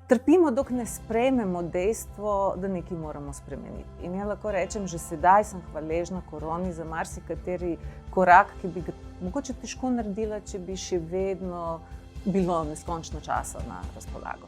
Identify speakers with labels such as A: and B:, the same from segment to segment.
A: Trpimo, dok ne sprejmemo dejstvo, da nekaj moramo spremeniti. In lahko rečem, že sedaj sem hvaležna koroni za marsikateri korak, ki bi ga mogoče težko naredila, če bi še vedno bilo neskončno časa na razpolago.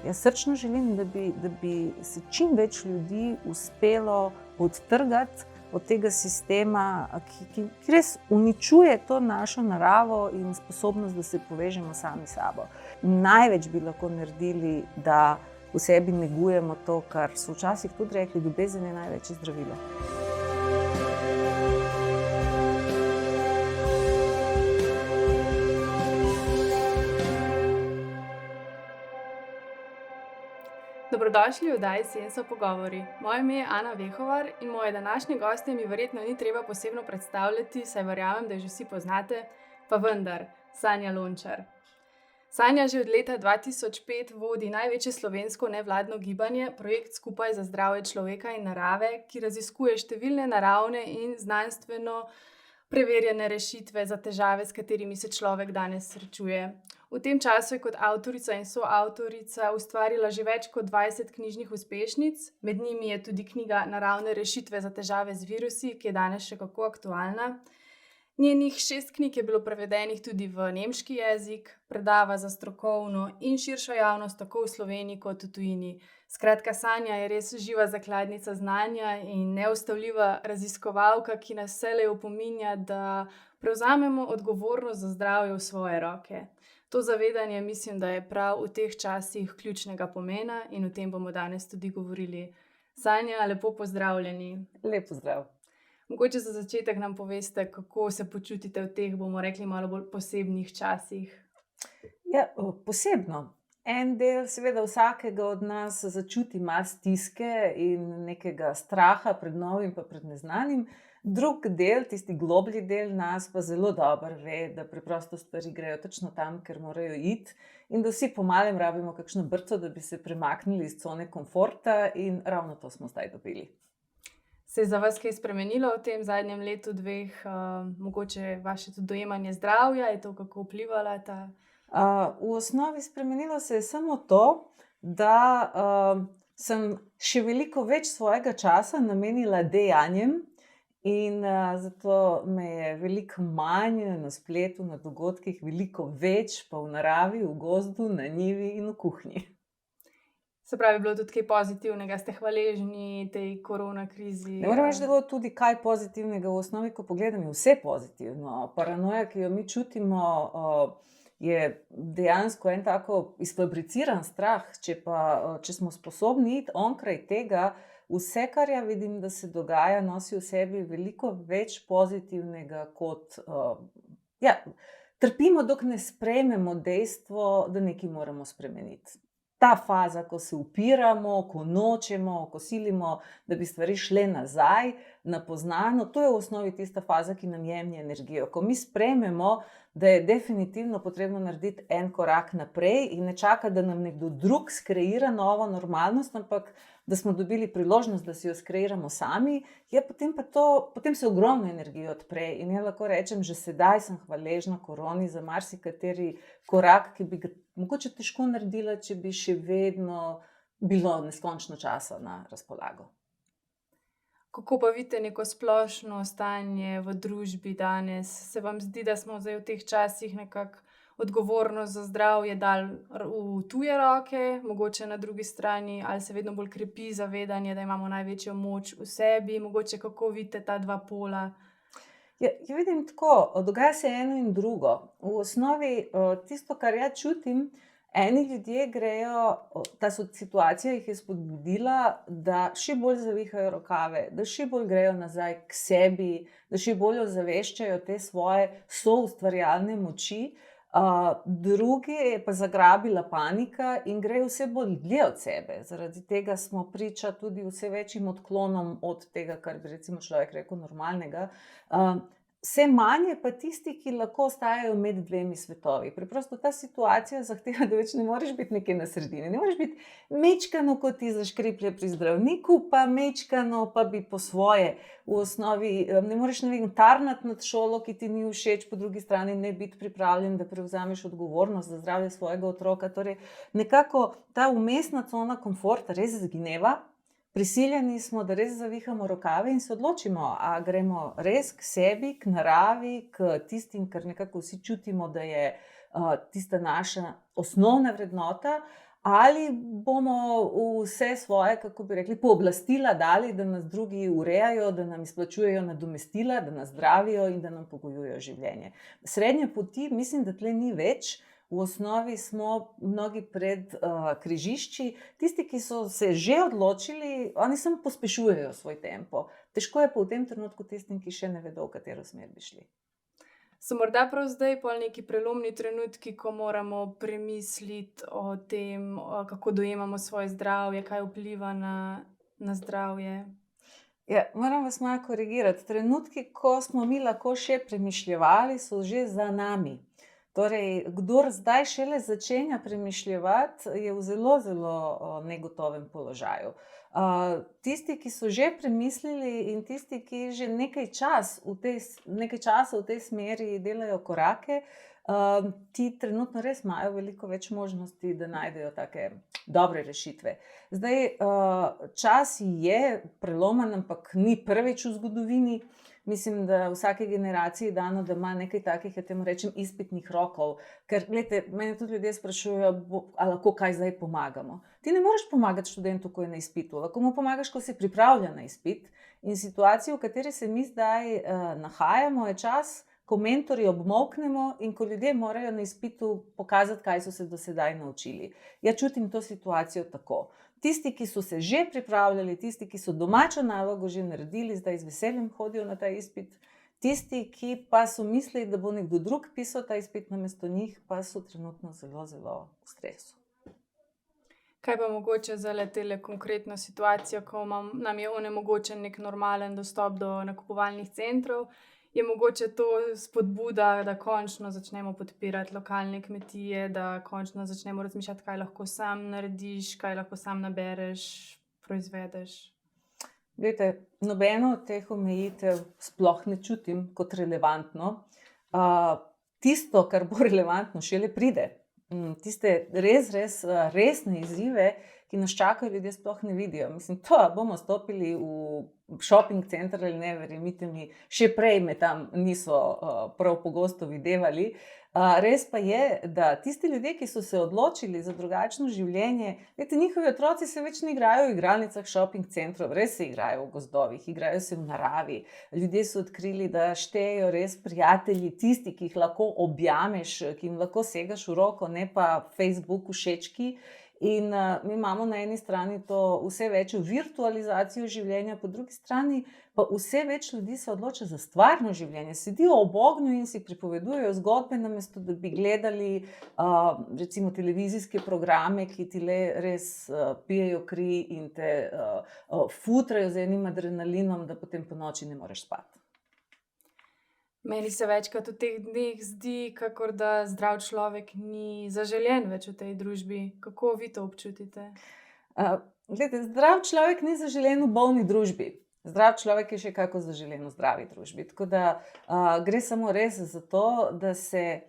A: Jaz srčno želim, da bi se čim več ljudi uspelo odtrgati od tega sistema, ki res uničuje to našo naravo in sposobnost, da se povežemo sami s sabo. Največ bi lahko naredili, da v sebi negujemo to, kar so včasih tudi rekli, ljubezen je največje zdravilo.
B: Dobrodošli v oddaji Sen so pogovori. Moje ime je Ana Vehovar in moje današnje gostje mi verjetno ni treba posebno predstavljati, saj verjamem, da jo že vsi poznate, pa vendar, Sanja Lončar. Sanja že od leta 2005 vodi največje slovensko nevladno gibanje, projekt Skupaj za zdravje človeka in narave, ki raziskuje številne naravne in znanstveno preverjene rešitve za težave, s katerimi se človek danes srečuje. V tem času je kot avtorica in soavtorica ustvarila že več kot 20 knjižnih uspešnic, med njimi je tudi knjiga Naravne rešitve za težave z virusi, ki je danes še kako aktualna. Njenih 6 knjig je bilo prevedenih tudi v nemški jezik, predava za strokovno in širšo javnost tako v Sloveniji kot v tujini. Skratka, Sanja je res živa zakladnica znanja in neustavljiva raziskovalka, ki nas vselej opominja, da prevzamemo odgovornost za zdravje v svoje roke. To zavedanje mislim, da je prav v teh časih ključnega pomena in o tem bomo danes tudi govorili. Sanja, lepo pozdravljeni.
A: Lep pozdrav.
B: Mogoče za začetek nam poveste, kako se počutite v teh, bomo rekli, malo bolj posebnih časih.
A: Ja, posebno. En del seveda vsakega od nas začuti malo stiske in nekega straha pred novim pa pred neznanim. Drug del, tisti globlji del nas pa zelo dobro ve, da preprosto stvari grejo točno tam, ker morajo iti in da vsi po malem rabimo kakšno brco, da bi se premaknili iz cone komforta in ravno to smo zdaj dobili.
B: Se je za vas kaj spremenilo v tem zadnjem letu, dveh, mogoče vaše tudi dojemanje zdravja, je to kako vplivala ta?
A: V osnovi spremenilo se je samo to, da sem še veliko več svojega časa namenila dejanjem in zato me je veliko manj na spletu, na dogodkih, veliko več pa v naravi, v gozdu, na njivi in v kuhinji.
B: Se pravi, bilo tudi kaj pozitivnega, ste hvaležni tej korona krizi?
A: Ne moram reči, da je bilo tudi kaj pozitivnega, v osnovi, ko pogledam, je vse pozitivno. Paranoja, ki jo mi čutimo, je dejansko en tako izfabriciran strah, če smo sposobni iti onkraj tega, vse, kar ja vidim, da se dogaja, nosi v sebi veliko več pozitivnega kot, trpimo, dok ne sprejmemo dejstvo, da nekaj moramo spremeniti. Ta faza, ko se upiramo, ko nočemo, ko silimo, da bi stvari šle nazaj, na poznano, to je v osnovi tista faza, ki nam jemlje energijo. Ko mi sprejmemo, da je definitivno potrebno narediti en korak naprej in ne čakati, da nam nekdo drug skreira novo normalnost, ampak da smo dobili priložnost, da si jo skreiramo sami, potem se ogromno energije odpre. In jaz lahko rečem, že sedaj sem hvaležna koroni za marsikateri korak, ki bi ga mogoče težko naredila, če bi še vedno bilo neskončno časa na razpolago.
B: Kako pa vidite neko splošno stanje v družbi danes? Se vam zdi, da smo zdaj v teh časih nekako odgovornost za zdravje dali v tuje roke, mogoče na drugi strani, ali se vedno bolj krepi zavedanje, da imamo največjo moč v sebi? Mogoče kako vidite ta dva pola?
A: Ja, vidim tako, dogaja se eno in drugo. V osnovi tisto, kar ja čutim, eni ljudje grejo, ta situacija jih je spodbudila, da še bolj zavihajo rokave, da še bolj grejo nazaj k sebi, da še bolj ozaveščajo te svoje soustvarjalne moči. Drugi je pa zagrabila panika in grejo vse bolj dlje od sebe. Zaradi tega smo priča tudi vse večjim odklonom od tega, kar bi recimo človek rekel normalnega. Vse manj je pa tisti, ki lahko ostajajo med dvemi svetovi. Preprosto ta situacija zahteva, da več ne moreš biti nekje na sredini. Ne moreš biti mečkano, kot ti zaškriplje pri zdravniku, pa mečkano, pa bi po svoje. V osnovi ne moreš, ne vem, tarnati nad šolo, ki ti ni všeč, po drugi strani ne biti pripravljen, da prevzameš odgovornost za zdravje svojega otroka. Torej, nekako ta vmesna cona komforta res zgineva. Prisiljeni smo, da res zavihamo rokave in se odločimo, a gremo res k sebi, k naravi, k tistim, kar nekako vsi čutimo, da je tista naša osnovna vrednota, ali bomo vse svoje, kako bi rekli, pooblastila dali, da nas drugi urejajo, da nam izplačujejo nadomestila, da nas zdravijo in da nam pogojujejo življenje. Srednje poti mislim, da tle ni več. V osnovi smo mnogi pred križišči. Tisti, ki so se že odločili, oni samo pospešujejo svoj tempo. Težko je pa v tem trenutku tistim, ki še ne vedo, v katero smer bi šli.
B: So morda prav zdaj pol neki prelomni trenutki, ko moramo premisliti o tem, kako dojemamo svoje zdravje, kaj vpliva na zdravje?
A: Ja, moram vas malo korigirati. Trenutki, ko smo mi lahko še premišljevali, so že za nami. Torej, kdor zdaj šele začenja premišljevati, je v zelo, zelo negotovem položaju. Tisti, ki so že premislili in tisti, ki že nekaj časa v tej smeri delajo korake, ti trenutno res imajo veliko več možnosti, da najdejo take dobre rešitve. Zdaj, čas je prelomen, ampak ni prvič v zgodovini. Mislim, da vsake generaciji dano, da ima nekaj takih, ja temu rečem, izpitnih rokov. Ker, glejte, mene tudi ljudje sprašujejo, a lahko kaj zdaj pomagamo. Ti ne moreš pomagati študentu, ko je na izpitu, lahko mu pomagaš, ko se pripravlja na izpit. In situacija, v kateri se mi zdaj nahajamo, je čas, ko mentorji obmolknemo in ko ljudje morajo na izpitu pokazati, kaj so se do sedaj naučili. Ja čutim to situacijo tako. Tisti, ki so se že pripravljali, tisti, ki so domačo nalogo že naredili, zdaj z veseljem hodijo na ta izpit. Tisti, ki pa so mislili, da bo nekdo drug pisal ta izpit namesto njih, pa so trenutno zelo, zelo v stresu.
B: Kaj pa mogoče za tele konkretno situacijo, ko nam je onemogočen nek normalen dostop do nakupovalnih centrov? Je mogoče to spodbuda, da končno začnemo podpirati lokalne kmetije, da končno začnemo razmišljati, kaj lahko sam narediš, kaj lahko sam nabereš, proizvedeš?
A: Glejte, nobeno od teh omejitev sploh ne čutim kot relevantno. Tisto, kar bo relevantno, šele pride. Tiste resne izzive, ki nas čakajo, ljudje sploh ne vidijo. Mislim, to bomo stopili v shopping center ali ne, verjemite mi, še prej me tam niso prav pogosto videvali. Res pa je, da tisti ljudje, ki so se odločili za drugačno življenje, njihovi otroci se več ne igrajo v igralnicah shopping centrov, res se igrajo v gozdovih, igrajo se v naravi. Ljudje so odkrili, da štejejo res prijatelji, tisti, ki jih lahko objameš, ki jim lahko segaš v roko, ne pa Facebook všečki. In mi imamo na eni strani to vse večjo virtualizacijo življenja, po drugi strani pa vse več ljudi se odloča za stvarno življenje. Sedijo ob ognju in si pripovedujejo zgodbe, namesto da bi gledali recimo televizijske programe, ki ti le res pijejo kri in te futrajo z enim adrenalinom, da potem po noči ne moreš spati.
B: Meni se večkrat v teh dneh zdi, kakor da zdrav človek ni zaželen več v tej družbi. Kako vi to občutite?
A: Glejte, zdrav človek ni zaželen v bolni družbi. Zdrav človek je še kako zaželen v zdravi družbi. Tako da gre samo res za to, da se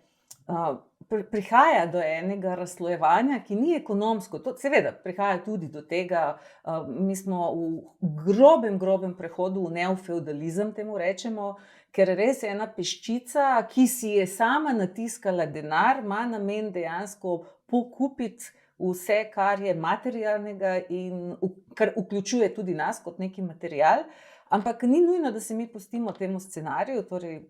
A: prihaja do enega razslojevanja, ki ni ekonomsko. Seveda, prihaja tudi do tega. Mi smo v grobem prehodu v neofeudalizem, temu rečemo, ker res je ena peščica, ki si je sama natiskala denar, ima namen dejansko pokupiti vse, kar je materialnega in kar vključuje tudi nas kot neki material. Ampak ni nujno, da se mi pustimo temu scenariju, torej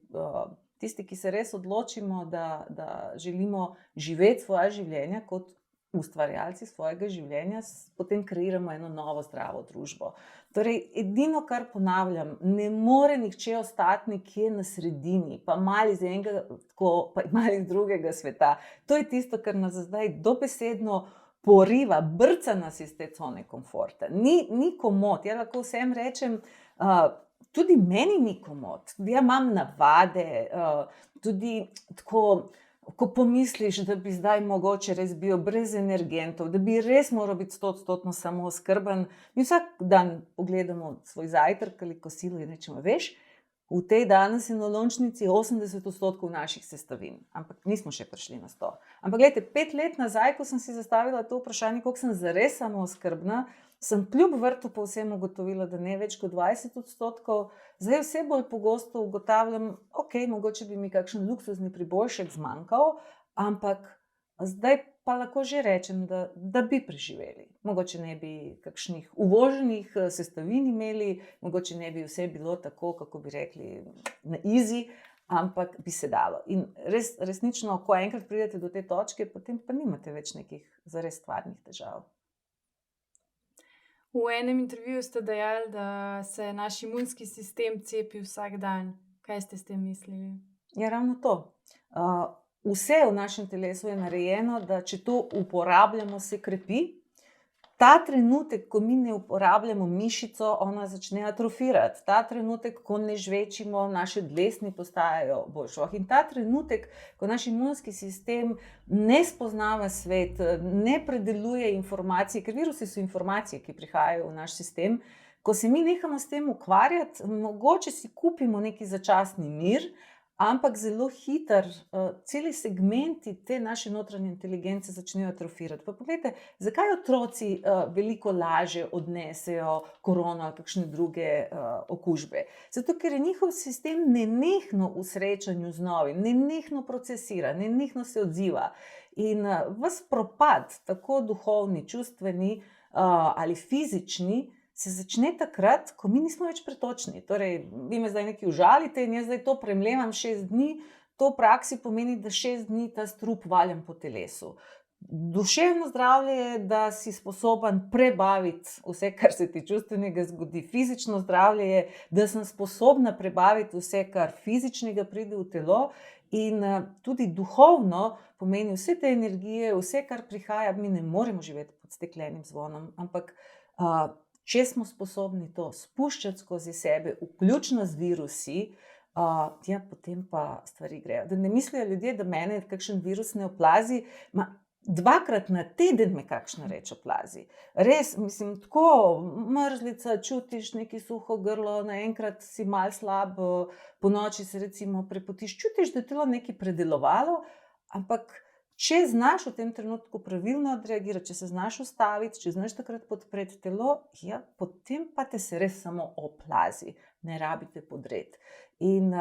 A: tisti, ki se res odločimo, da želimo živeti svoje življenje kot ustvarjalci svojega življenja, potem kreiramo eno novo zdravo družbo. Torej, edino, kar ponavljam, ne more nihče ostati nekje na sredini, pa malo iz enega, pa malo iz drugega sveta. To je tisto, kar nas zdaj dobesedno poriva, brca nas iz te cone komforta. Ni komot. Ja lahko vsem rečem, tudi meni ni komot, tudi imam navade, tudi tako, ko pomisliš, da bi zdaj mogoče res bil brez energentov, da bi res moral biti 100% samooskrben. Mi vsak dan pogledamo svoj zajtrk ali kosilo in rečemo, veš, v tej danes je nolončnici 80% naših sestavin, ampak nismo še prišli na 100. Ampak gledajte, 5 let nazaj, ko sem si zastavila to vprašanje, koliko sem zares samooskrbna, sem kljub vrtu povsem ugotovila, da ne več kot 20%. Zdaj vse bolj pogosto ugotavljam, ok, mogoče bi mi kakšen luksuzni priboljšek zmanjkal, ampak zdaj pa lahko že rečem, da bi preživeli. Mogoče ne bi kakšnih uvoženih sestavin imeli, mogoče ne bi vse bilo tako, kako bi rekli, na easy, ampak bi se dalo. In resnično, ko enkrat pridete do te točke, potem pa nimate več nekih zares stvarnih težav.
B: V enem intervjuju ste dejali, da se naš imunski sistem cepi vsak dan. Kaj ste s tem mislili?
A: Ja, ravno to. Vse v našem telesu je narejeno, da če to uporabljamo, se krepi. Ta trenutek, ko mi ne uporabljamo mišico, ona začne atrofirati. Ta trenutek, ko ne žvečimo, naše dlesni postajajo bolj šoh. In ta trenutek, ko naš imunski sistem ne spoznava svet, ne predeluje informacije, ker virusi so informacije, ki prihajajo v naš sistem, ko se mi nehamo s tem ukvarjati, mogoče si kupimo neki začasni mir, ampak zelo hitro celi segmenti te naše notranje inteligence začnejo atrofirati. Pa poglejte, zakaj otroci veliko lažje odnesejo korono ali kakšne druge okužbe? Zato, ker je njihov sistem nenehno v srečanju z novim, nenehno procesira, nenehno se odziva. In ves propad, tako duhovni, čustveni ali fizični, se začne takrat, ko mi nismo več pretočni. Torej, vi me zdaj nekaj užalite in jaz zdaj to premlevam 6 dni, to v praksi pomeni, da 6 dni ta strup valjam po telesu. Duševno zdravje je, da si sposoben prebaviti vse, kar se ti čustvenega zgodi. Fizično zdravje je, da sem sposobna prebaviti vse, kar fizičnega pride v telo. In tudi duhovno pomeni vse te energije, vse, kar prihaja, mi ne moremo živeti pod steklenim zvonom, ampak če smo sposobni to spuščati skozi sebe, vključno z virusi, ja, potem pa stvari grejo. Da ne mislijo ljudje, da mene kakšen virus ne oplazi, 2-krat na teden me kakšna reč oplazi. Res, mislim, tako mrzlica, čutiš neki suho grlo, naenkrat si malo slab, ponoči se recimo prepotiš, čutiš, da je telo nekaj predelovalo, ampak če znaš v tem trenutku pravilno odreagirati, če se znaš ustaviti, če znaš takrat podpreti telo, ja, potem pa te se res samo oplazi, ne rabite podreti. In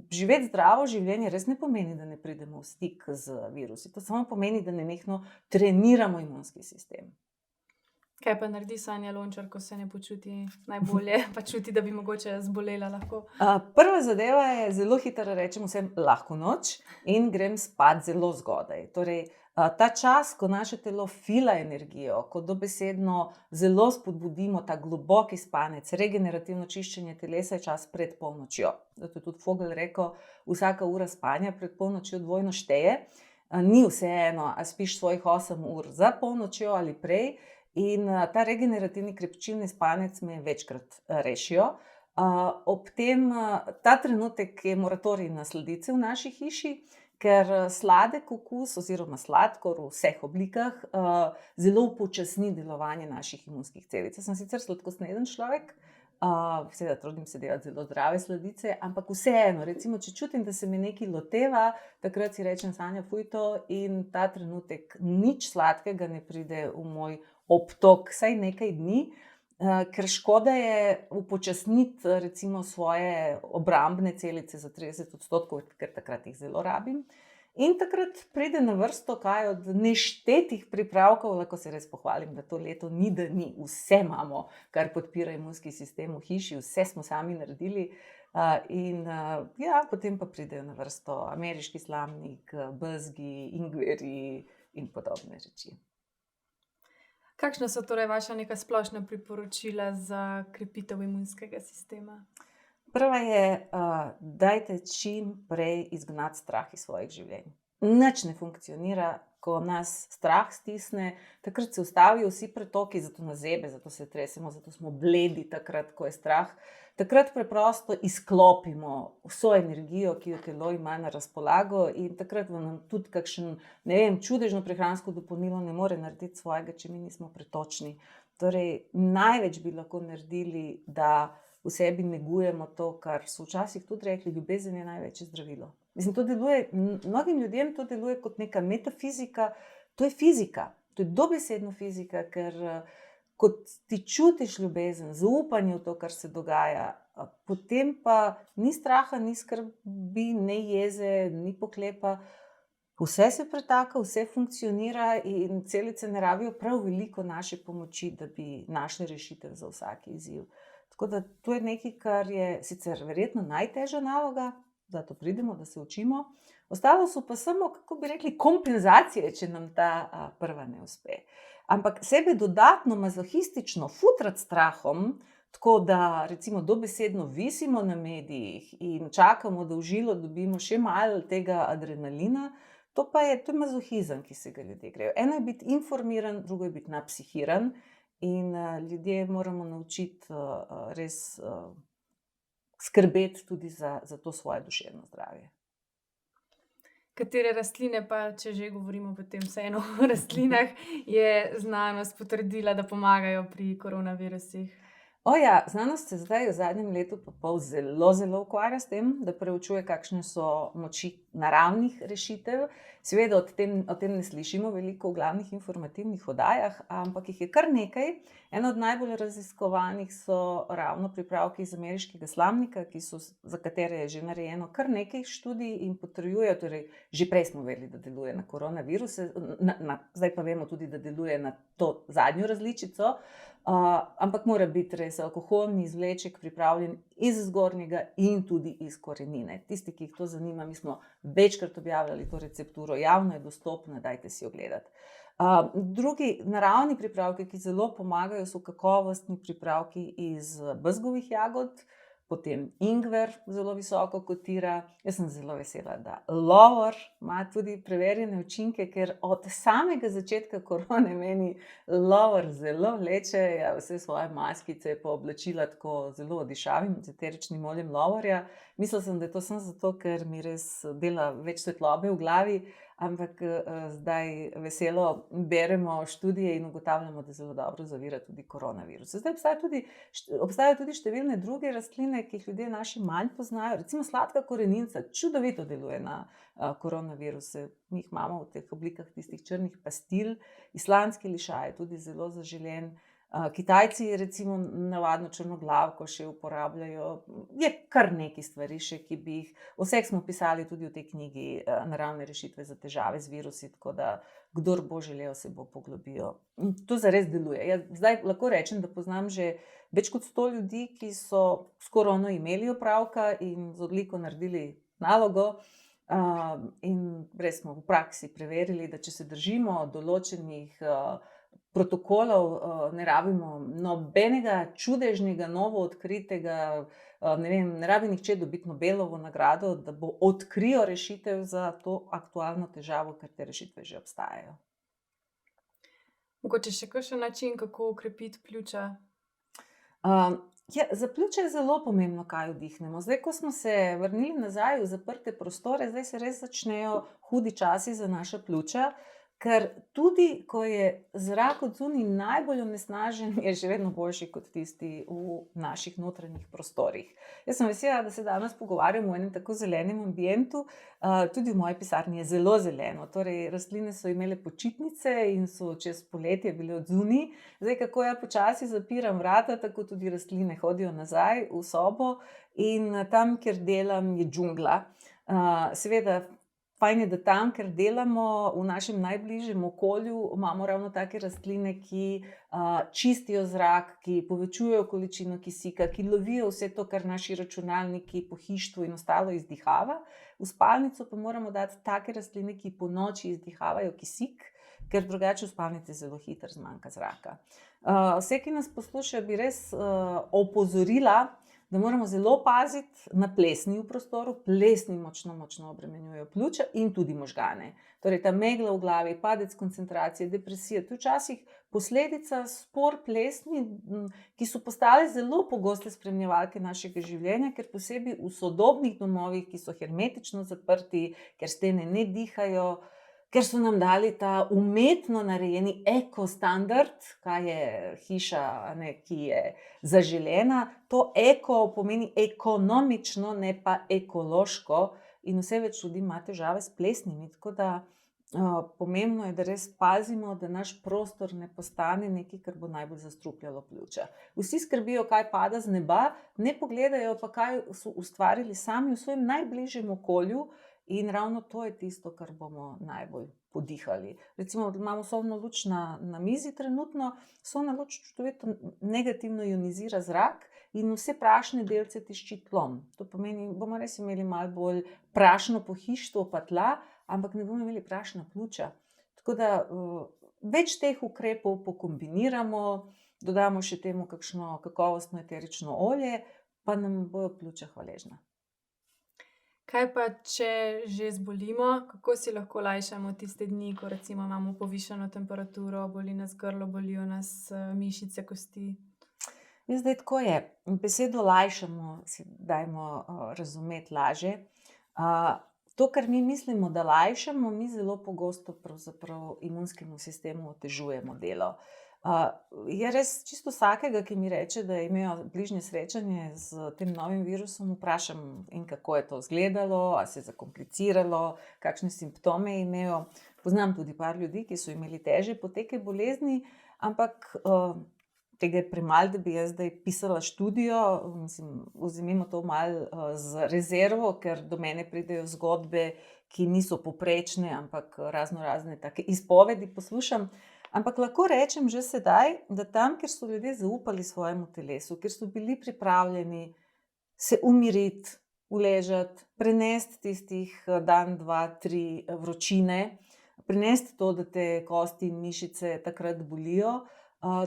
A: živeti zdravo življenje res ne pomeni, da ne pridemo v stik z virusi. To samo pomeni, da nenehno treniramo imunski sistem.
B: Kaj pa naredi Sanja Lončar, ko se ne počuti najbolje, pa čuti, da bi mogoče zbolela lahko?
A: Prva zadeva je, zelo hitro rečem vsem lahko noč in grem spat zelo zgodaj. Torej, ta čas, ko naše telo fila energijo, ko dobesedno zelo spodbudimo ta globoki spanec, regenerativno čiščenje telesa, je čas pred polnočjo. Zato je tudi Fogel rekel, vsaka ura spanja pred polnočjo dvojno šteje. Ni vseeno, a spiš svojih 8 ur za polnočjo ali prej. In ta regenerativni krepčilni spanec me večkrat rešijo. Ob tem ta trenutek je moratorij na sladice v naši hiši, ker sladek okus oziroma sladkor v vseh oblikah zelo upočasni delovanje naših imunskih celic. Jaz sem sicer sladkosneden človek, seveda trudim se delati zelo zdrave sladice, ampak vseeno, recimo, če čutim, da se mi nekaj loteva, takrat si rečem, Sanja, fuj to, in ta trenutek nič sladkega ne pride v moj obtok, vsaj nekaj dni, ker škoda je upočasniti recimo svoje obrambne celice za 30%, ker takrat jih zelo rabim. In takrat pride na vrsto kaj od neštetih pripravkov, lahko se res pohvalim, da to leto ni, da ni, vse imamo, kar podpira imunski sistem v hiši, vse smo sami naredili. Ja, potem pa pridejo na vrsto ameriški slamnik, bezgi, ingveri in podobne reči.
B: Kakšna so torej vaša neka splošna priporočila za krepitev imunskega sistema?
A: Prva je, dajte čim prej izgnati strah iz svojih življenj. Nič ne funkcionira, ko nas strah stisne, takrat se ustavijo vsi pretoki, zato nas zebe, zato se tresemo, zato smo bledi takrat, ko je strah. Takrat preprosto izklopimo vso energijo, ki jo telo ima na razpolago, in takrat nam tudi kakšen, čudežno prehransko dopolnilo ne more narediti svojega, če mi nismo pretočni. Torej, največ bi lahko naredili, da v sebi negujemo to, kar so včasih tudi rekli, ljubezen je največje zdravilo. Mislim, to deluje, mnogim ljudem to deluje kot neka metafizika, to je fizika, to je dobesedno fizika, ker kot ti čutiš ljubezen, zaupanje v to, kar se dogaja, potem pa ni straha, ni skrbi, ni jeze, ni pohlepa, vse se pretaka, vse funkcionira in celice ne rabijo prav veliko naše pomoči, da bi našli rešitev za vsak izziv. Tako da to je nekaj, kar je sicer verjetno najtežja naloga, zato pridemo, da se učimo. Ostalo so pa samo, kako bi rekli, kompenzacije, če nam ta prva ne uspe. Ampak sebe dodatno mazohistično futrati strahom, tako da recimo dobesedno visimo na medijih in čakamo, da v žilo dobimo še malo tega adrenalina, to je mazohizem, ki se ga ljudje grejo. Eno je biti informiran, drugo je biti napsihiran in ljudje moramo naučiti res skrbeti tudi za to svoje duševno zdravje.
B: Katere rastline pa, če že govorimo potem vseeno o rastlinah, je znanost potrdila, da pomagajo pri koronavirusih?
A: Znanost se zdaj v zadnjem letu pa pol zelo, zelo ukvarja s tem, da preučuje, kakšne so moči naravnih rešitev. Seveda o tem ne slišimo veliko v glavnih informativnih oddajah, ampak jih je kar nekaj. Eno od najbolj raziskovanih so ravno pripravki iz ameriškega slamnika, za katere je že narejeno kar nekaj študij in potrjujejo, torej že prej smo vedeli, da deluje na koronaviruse, zdaj pa vemo tudi, da deluje na to zadnjo različico, ampak mora biti res alkoholni izvleček pripravljen iz zgornjega in tudi iz korenine. Tisti, ki jih to zanima, mi smo večkrat objavljali to recepturo, javno je dostopna, dajte si ogledati. Drugi naravni pripravki, ki zelo pomagajo, so kakovostni pripravki iz bezgovih jagod, potem ingver zelo visoko kotira. Jaz sem zelo vesela, da lovor ima tudi preverjene učinke, ker od samega začetka korone meni lovor zelo vleče, vse svoje maskice pa oblačila tako zelo odišavim z eteričnim oljem lovorja. Mislila sem, da je to samo zato, ker mi res dela več svetlobe v glavi, ampak zdaj veselo beremo študije in ugotavljamo, da zelo dobro zavira tudi koronavirus. Zdaj obstajajo tudi številne druge rastline, ki jih ljudje naši manj poznajo. Recimo sladka korenica čudovito deluje na koronaviruse. Mi jih imamo v teh oblikah tistih črnih pastil. Islandski lišaj je tudi zelo zaželen. Kitajci recimo navadno črnoglavko še uporabljajo. Je kar nekaj stvari še, ki bi jih, vseh smo pisali tudi v tej knjigi Naravne rešitve za težave z virusi, tako da kdor bo želel, se bo poglobil. To zares deluje. Zdaj lahko rečem, da poznam že več kot 100 ljudi, ki so s korono imeli opravka in z odliko naredili nalogo. In res smo v praksi preverili, da če se držimo določenih protokolov, ne rabimo nobenega čudežnega, novo odkritega, ne rabi nihče dobiti Nobelovo nagrado, da bo odkril rešitev za to aktualno težavo, ker te rešitve že obstajajo.
B: Mogoče še kakšen način, kako okrepiti pljuča?
A: Za pljuča je zelo pomembno, kaj vdihnemo. Zdaj, ko smo se vrnili nazaj v zaprte prostore, zdaj se res začnejo hudi časi za naša pljuča, ker tudi, ko je zrak od zunaj najbolj onesnažen, je še vedno boljši kot tisti v naših notranjih prostorih. Jaz sem vesela, da se danes pogovarjamo v enem tako zelenem ambientu. Tudi v moji pisarni je zelo zeleno. Torej, rastline so imele počitnice in so čez poletje bile odzunaj. Zdaj, kako počasi zapiram vrata, tako tudi rastline hodijo nazaj v sobo in tam, kjer delam, je džungla. Seveda, fajn je, da tam, ker delamo v našem najbližjem okolju, imamo ravno take rastline, ki čistijo zrak, ki povečujejo količino kisika, ki lovijo vse to, kar naši računalniki, pohištvo in ostalo izdihava. V spalnico pa moramo dati take rastline, ki ponoči izdihavajo kisik, ker drugače v spalnici zelo hitro zmanjka zraka. Vse, ki nas poslušajo, bi res opozorila, da moramo zelo paziti na plesni v prostoru. Plesni močno obremenjujejo pljuča in tudi možgane. Torej ta megla v glavi, padec koncentracije, depresija, to je včasih posledica spor plesni, ki so postale zelo pogoste spremljevalke našega življenja, ker posebej v sodobnih domovih, ki so hermetično zaprti, ker stene ne dihajo, ker so nam dali ta umetno narejeni ekostandard, kaj je hiša, ki je zaželena. To eko pomeni ekonomično, ne pa ekološko, in vse več ljudi ima težave s plesnimi, tako da pomembno je, da res pazimo, da naš prostor ne postane nekaj, kar bo najbolj zastrupljalo pljuča. Vsi skrbijo, kaj pada z neba, ne pogledajo pa, kaj so ustvarili sami v svojem najbližjem okolju. In ravno to je tisto, kar bomo najbolj podihali. Recimo, imamo solno luč na mizi trenutno, solna luč čudovito negativno ionizira zrak in vse prašne delce tišči tlom. To pomeni, bomo res imeli malo bolj prašno pohištvo pa tla, ampak ne bomo imeli prašna pljuča. Tako da več teh ukrepov pokombiniramo, dodamo še temu kakšno kakovostno eterično olje, pa nam bojo pljuča hvaležna.
B: Kaj pa, če že zbolimo, kako si lahko lajšamo tiste dni, ko recimo imamo povišano temperaturo, boli nas grlo, bolijo nas mišice, kosti?
A: Zdaj tako je. Besedo lajšamo si dajmo razumeti lažje. To, kar mi mislimo, da lajšamo, mi zelo pogosto pravzaprav imunskemu sistemu otežujemo delo. Je res čisto vsakega, ki mi reče, da imajo bližnje srečanje z tem novim virusom, vprašam, in kako je to izgledalo, a se je zakompliciralo, kakšne simptome imajo. Poznam tudi par ljudi, ki so imeli težje poteke bolezni, ampak tega je premalo, da bi jaz zdaj pisala študijo. Vzemimo to malo z rezervo, ker do mene pridejo zgodbe, ki niso poprečne, ampak razne take izpovedi poslušam. Ampak lahko rečem že sedaj, da tam, kjer so ljudje zaupali svojemu telesu, kjer so bili pripravljeni se umiriti, uležati, prenesti tistih dan, 2, 3 vročine, prenesti to, da te kosti in mišice takrat bolijo,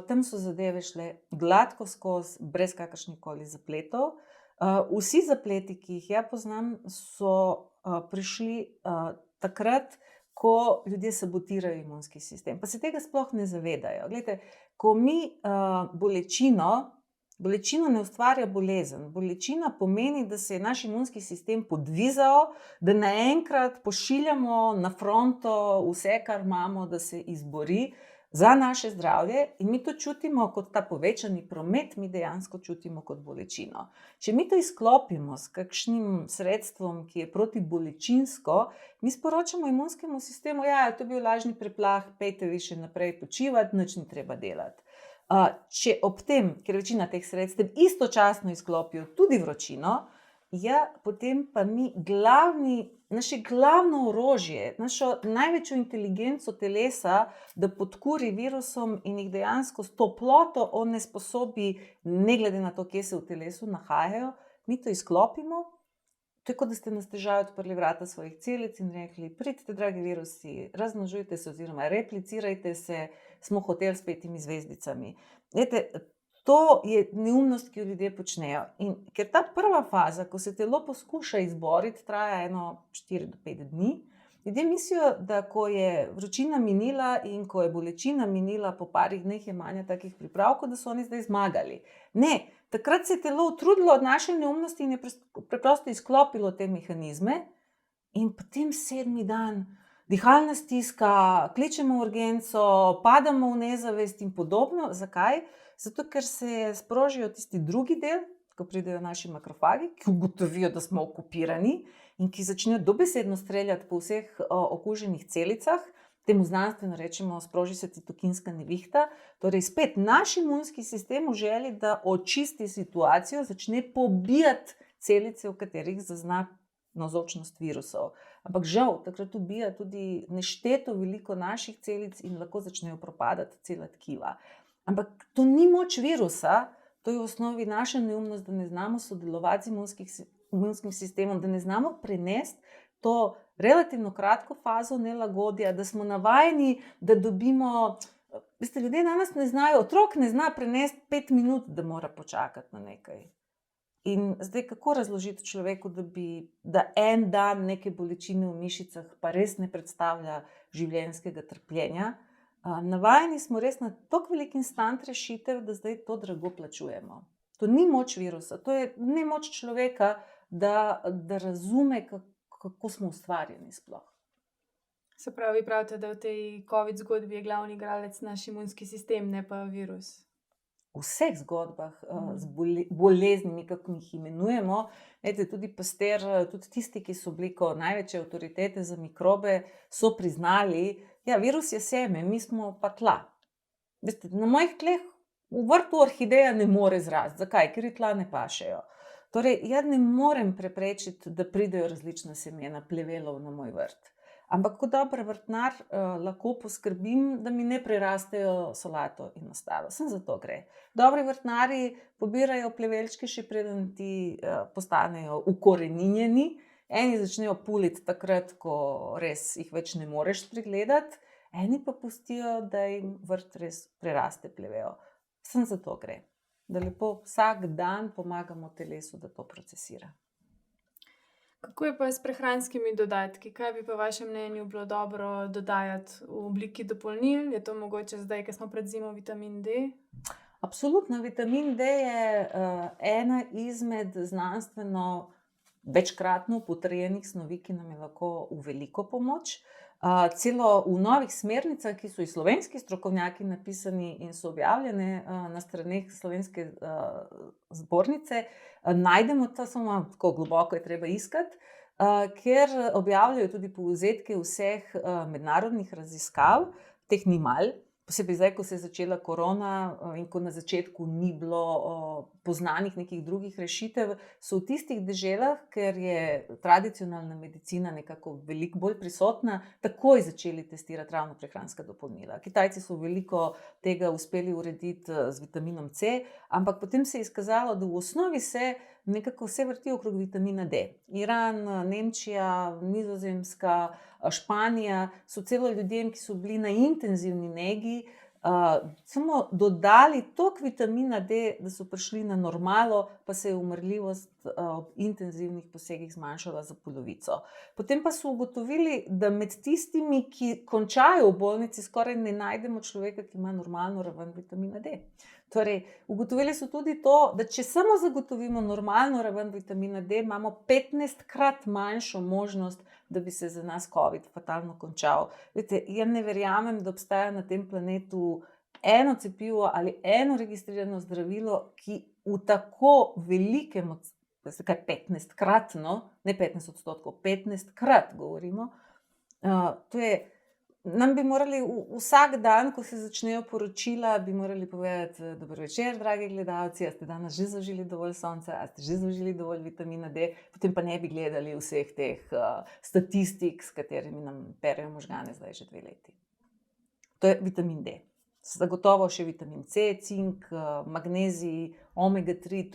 A: tam so zadeve šle gladko skozi, brez kakršnihkoli zapletov. Vsi zapleti, ki jih ja poznam, so prišli takrat, ko ljudje sabotirajo imunski sistem, pa se tega sploh ne zavedajo. Glejte, ko mi bolečino ne ustvarja bolezen. Bolečina pomeni, da se je naš imunski sistem podvizal, da naenkrat pošiljamo na fronto vse, kar imamo, da se izbori za naše zdravje, in mi to čutimo kot ta povečani promet, mi dejansko čutimo kot bolečino. Če mi to izklopimo s kakšnim sredstvom, ki je protibolečinsko, mi sporočamo imunskemu sistemu, ja, to je bil lažni preplah, pejte vi še naprej počivati, nič ni treba delati. Če ob tem, ker večina teh sredstev istočasno izklopijo tudi vročino, ja, potem pa mi naše glavno orožje, našo največjo inteligenco telesa, da podkuri virusom in jih dejansko s toploto onesposobi, ne glede na to, kje se v telesu nahajajo, mi to izklopimo. To je kot da ste na stežaj odprli vrata svojih celic in rekli, pridite, dragi virusi, razmnožujte se oziroma replicirajte se, smo hoteli s 5 zvezdicami. Glejte, to je neumnost, ki jo ljudje počnejo. In ker ta prva faza, ko se telo poskuša izboriti, traja 4 do 5 dni, ljudje mislijo, da ko je vročina minila in ko je bolečina minila po parih dneh jemanja takih pripravkov, da so oni zdaj zmagali. Ne, takrat se je telo utrudilo od naše neumnosti in je preprosto izklopilo te mehanizme in potem 7. dan dihalna stiska, kličemo v urgenco, padamo v nezavest in podobno. Zakaj? Zato, ker se sprožijo tisti drugi del, ko pridejo naši makrofagi, ki ugotovijo, da smo okupirani in ki začnejo dobesedno streljati po vseh okuženih celicah. Temu znanstveno rečemo, sproži se citokinska nevihta. Torej spet naš imunski sistem v želji, da očisti situacijo, začne pobijati celice, v katerih zazna navzočnost virusov. Ampak žal, takrat ubija tudi nešteto veliko naših celic in lahko začnejo propadati cela tkiva. Ampak to ni moč virusa, to je v osnovi naša neumnost, da ne znamo sodelovati z imunskim sistemom, da ne znamo prenesti to relativno kratko fazo nelagodja, da smo navajeni, da dobimo, veste, ljudje danes ne znajo, otrok ne zna prenesti 5 minut, da mora počakati na nekaj. In zdaj, kako razložiti človeku, da en dan neke bolečine v mišicah pa res ne predstavlja življenjskega trpljenja. Navajeni smo res na toliko velik instant rešitev, da zdaj to drago plačujemo. To ni moč virusa, to je nemoč človeka, da razume, kako smo ustvarjeni sploh.
B: Se pravi, pravite, da v tej COVID zgodbi je glavni igralec naš imunski sistem, ne pa virus.
A: V vseh zgodbah z boleznimi, kako jih imenujemo, tudi Pasteur, tudi tisti, ki so bili kot največje avtoritete za mikrobe, so priznali, ja, virus je seme, mi smo pa tla. Veste, na mojih tleh v vrtu orhideja ne more zrasti. Zakaj? Ker ji tla ne pašejo. Torej, jaz ne morem preprečiti, da pridejo različna semena plevelov na moj vrt. Ampak kot dober vrtnar lahko poskrbim, da mi ne prerastejo solato in ostalo. Sem za to gre. Dobri vrtnarji pobirajo plevelčke, še preden ti postanejo ukoreninjeni. Eni začnejo puliti takrat, ko res jih več ne moreš spregledati, eni pa pustijo, da jim vrt res preraste plevejo. Sem za to gre. Da lepo vsak dan pomagamo telesu, da to procesira.
B: Kako je pa s prehranskimi dodatki? Kaj bi po vašem mnenju bilo dobro dodajati v obliki dopolnil? Je to mogoče zdaj, ko smo pred zimo, vitamin D?
A: Absolutno, vitamin D je ena izmed znanstveno večkratno potrjenih snovi, ki nam je lahko v veliko pomoč. Celo v novih smernicah, ki so jih slovenski strokovnjaki napisani in so objavljene na straneh Slovenske zbornice, najdemo to, samo tako globoko je treba iskati, ker objavljajo tudi povzetke vseh mednarodnih raziskav, teh ni malo. Posebej zdaj, ko se je začela korona in ko na začetku ni bilo poznanih nekih drugih rešitev, so v tistih deželah, ker je tradicionalna medicina nekako veliko bolj prisotna, takoj začeli testirati ravno prehranska dopolnila. Kitajci so veliko tega uspeli urediti z vitaminom C, ampak potem se je izkazalo, da v osnovi se nekako vse vrti okrog vitamina D. Iran, Nemčija, Nizozemska, Španija so celo ljudem, ki so bili na intenzivni negi, samo dodali toliko vitamina D, da so prišli na normalo, pa se je umrljivost ob intenzivnih posegih zmanjšala za polovico. Potem pa so ugotovili, da med tistimi, ki končajo v bolnici, skoraj ne najdemo človeka, ki ima normalno raven vitamina D. Torej, ugotovili so tudi to, da če samo zagotovimo normalno raven vitamina D, imamo 15-krat manjšo možnost, da bi se za nas COVID fatalno končal. Veste, jaz ne verjamem, da obstaja na tem planetu eno cepivo ali eno registrirano zdravilo, ki v tako velikem, 15-kratno, ne 15%, 15-krat govorimo, to je. Nam bi morali vsak dan, ko se začnejo poročila, bi morali povedati: dober večer, dragi gledalci, a ste danes že zaužili dovolj sonca, a ste že zaužili dovolj vitamina D, potem pa ne bi gledali vseh teh statistik, s katerimi nam perejo možgane zdaj že 2 leti. To je vitamin D. Zagotovo še vitamin C, cink, magnezij, omega 3,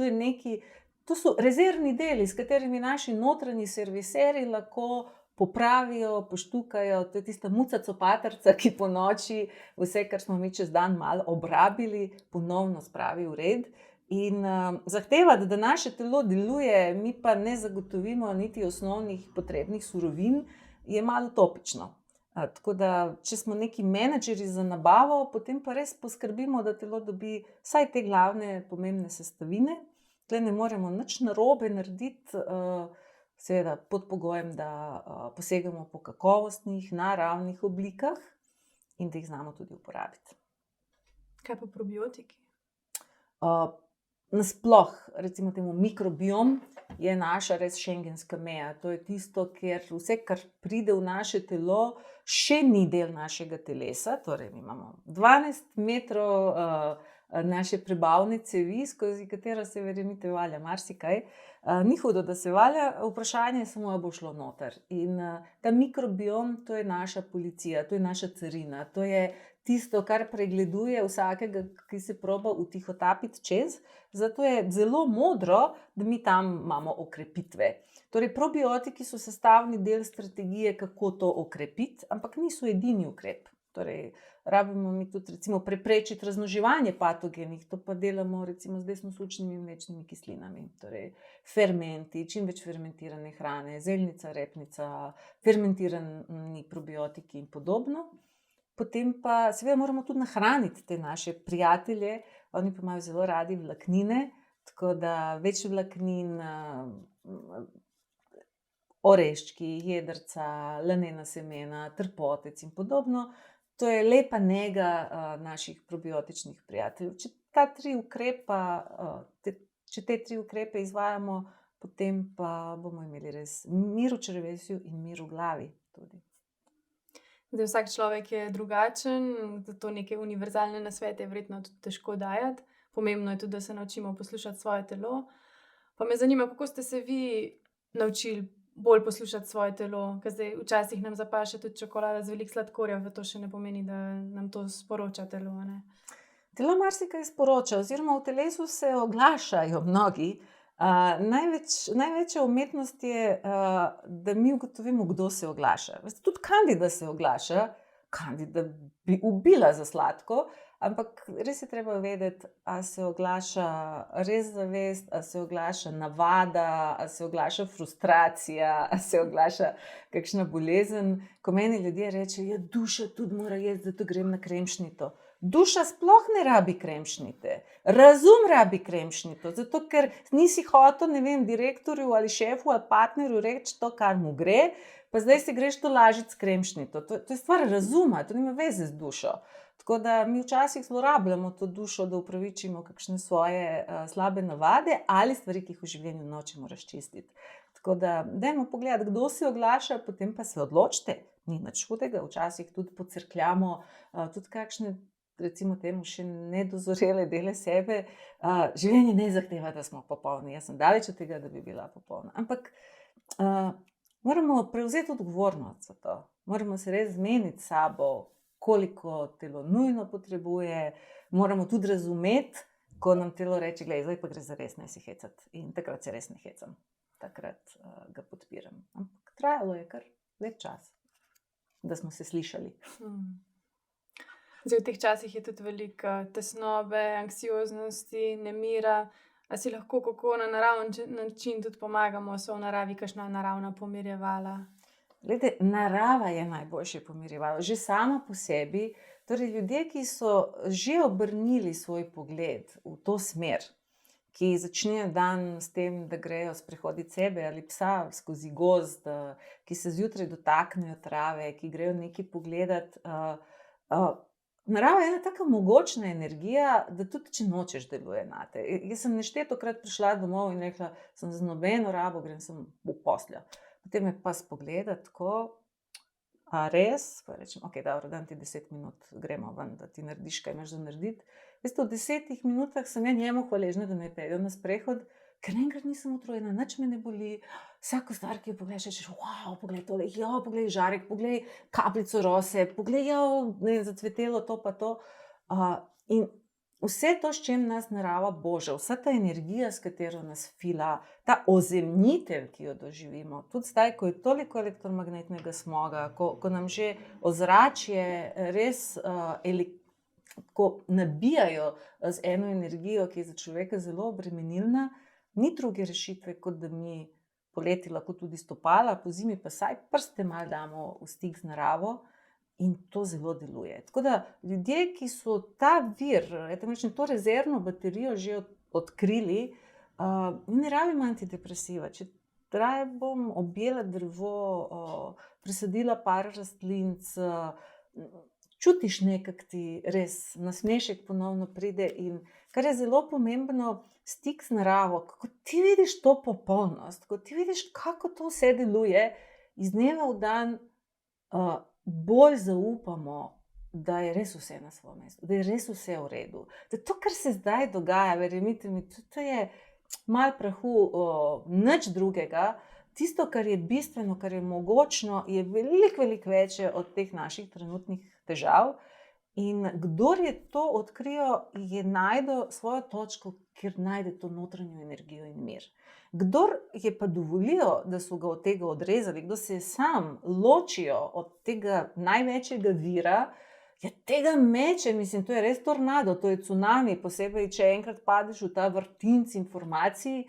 A: to so rezervni deli, s katerimi naši notranji serviserji lahko popravijo, poštukajo, to je tista muca copatrca, ki po noči vse, kar smo mi čez dan malo obrabili, ponovno spravi v red. In zahtevati, da naše telo deluje, mi pa ne zagotovimo niti osnovnih potrebnih surovin, je malo utopično. Tako da, če smo neki menedžerji za nabavo, potem pa res poskrbimo, da telo dobi vsaj te glavne pomembne sestavine. Tle ne moremo nič narobe narediti, seveda pod pogojem, da posegamo po kakovostnih, naravnih oblikah in da jih znamo tudi uporabiti.
B: Kaj pa probiotiki?
A: Nasploh, recimo temu mikrobiom, je naša res šengenska meja. To je tisto, kjer vse, kar pride v naše telo, še ni del našega telesa. Torej, mi imamo 12 metrov naše prebavne cevi, skozi katero se, verjemite, valja marsikaj. Ni hudo, da se valja, vprašanje je samo, ali bo šlo noter. In ta mikrobiom, to je naša policija, to je naša carina, to je tisto, kar pregleduje vsakega, ki se proba vtihotapiti čez. Zato je zelo modro, da mi tam imamo okrepitve. Torej, probiotiki so sestavni del strategije, kako to okrepiti, ampak niso edini ukrep. Torej, rabimo mi tudi recimo preprečiti razmnoževanje patogenih, to pa delamo recimo z desnosučnimi mlečnimi kislinami. Torej, fermenti, čim več fermentirane hrane, zelnica, repnica, fermentirani probiotiki in podobno. Potem pa seveda moramo tudi nahraniti te naše prijatelje, oni pa imajo zelo radi vlaknine, tako da več vlaknin, oreščki, jedrca, lanena semena, trpotec in podobno. To je lepa nega naših probiotičnih prijateljev. Če te tri ukrepe izvajamo, potem pa bomo imeli res mir v črevesju in mir v glavi tudi.
B: Zdaj, vsak človek je drugačen, zato neke univerzalne nasvete je verjetno tudi težko dajati. Pomembno je tudi, da se naučimo poslušati svoje telo. Pa me zanima, kako ste se vi naučili bolj poslušati svoje telo, ker zdaj včasih nam zapaše tudi čokolada z veliko sladkorja, pa to še ne pomeni, da nam to sporoča telo, ne?
A: Telo marsikaj sporoča, oziroma v telesu se oglašajo mnogi. Največja umetnost je, da mi ugotovimo, kdo se oglaša. Veste, tudi Kandida se oglaša, Kandida bi ubila za sladko, ampak res je treba vedeti, a se oglaša res zavest, a se oglaša navada, a se oglaša frustracija, a se oglaša kakšna bolezen. Ko meni ljudje rečejo, ja, duša tudi mora jesti, zato grem na kremšnito. Duša sploh ne rabi kremšnite, razum rabi kremšnito, zato ker nisi hotel, ne vem, direktorju ali šefu ali partnerju reči to, kar mu gre, pa zdaj si greš to lažiti s kremšnito. To je stvar razuma, to nima veze z dušo. Tako da mi včasih zlorabljamo to dušo, da upravičimo kakšne svoje slabe navade ali stvari, ki jih v življenju nočemo razčistiti. Tako da dajmo pogledati, kdo se oglaša, potem pa se odločite. Ni nič hudega, včasih tudi pocrkljamo tudi kakšne, recimo temu, še nedozorele dele sebe. Življenje ne zahteva, da smo popolni. Jaz sem daleč od tega, da bi bila popolna. Ampak moramo prevzeti odgovornost za to. Moramo se res zmeniti s sabo, koliko telo nujno potrebuje. Moramo tudi razumeti, ko nam telo reče, glej, zdaj pa gre za res, ne si hecati. In takrat se res ne hecam. Takrat ga podpiram. Ampak trajalo je kar lep čas, da smo se slišali.
B: Zdaj, v teh časih je tudi veliko tesnobe, anksioznosti, nemira. A si lahko kako na naraven način tudi pomagamo, so v naravi kakšna naravna pomirjevala?
A: Glejte, narava je najboljše pomirjevalo, že sama po sebi. Torej, ljudje, ki so že obrnili svoj pogled v to smer, ki začnejo dan s tem, da grejo sprehoditi sebe ali psa skozi gozd, ki se zjutraj dotaknejo trave, ki grejo nekaj pogledat. Narava je ena taka mogočna energija, da tudi če nočeš, deluje nate. Jaz sem neštetokrat prišla domov in rekla, sem z nobeno rabo, grem sem v posteljo. Potem me pas pogleda tako, a res? Pa rečem, ok, dobro, dam ti 10 minut, gremo ven, da ti narediš, kaj imaš za narediti. Veste, v 10 minutah sem njemu hvaležna, da me pelje na sprehod, ker enkrat nisem utrujena, nič me ne boli. Vsako stvar, ki jo pogledaš, rečeš, wow, poglej tole, poglej žarek, poglej kapljico rose, poglej, zacvetelo to pa to. In vse to, s čim nas narava boža, vsa ta energija, s katero nas fila, ta ozemnitev, ki jo doživimo, tudi zdaj, ko je toliko elektromagnetnega smoga, ko nam že ozračje res ko nabijajo z eno energijo, ki je za človeka zelo obremenilna, ni druge rešitve, kot da mi poleti lahko tudi stopala, po zimi pa saj prste malo damo v stik z naravo in to zelo deluje. Tako da ljudje, ki so ta vir, to rezervno baterijo že odkrili, ne rabimo antidepresiva. Če raje bom objela drevo, presadila par rastlinic, čutiš nekako ti res nasmešek ponovno pride in kar je zelo pomembno, stik z naravo, kako ti vidiš to popolnost, kako ti vidiš, kako to vse deluje, iz dneva v dan bolj zaupamo, da je res vse na svojem mestu, da je res vse v redu. Da to, kar se zdaj dogaja, verjemite mi, to je malo prahu, nič drugega. Tisto, kar je bistveno, kar je mogočno, je veliko večje od teh naših trenutnih težav. In kdor je to odkrijo, je najdel svojo točko, kjer najde to notranjo energijo in mir. Kdor je pa dovolil, da so ga od tega odrezali, kdo se je sam ločijo od tega največjega vira, Ja, tega meče, mislim, to je res tornado, to je cunami, posebej, če enkrat padeš v ta vrtinec informacij,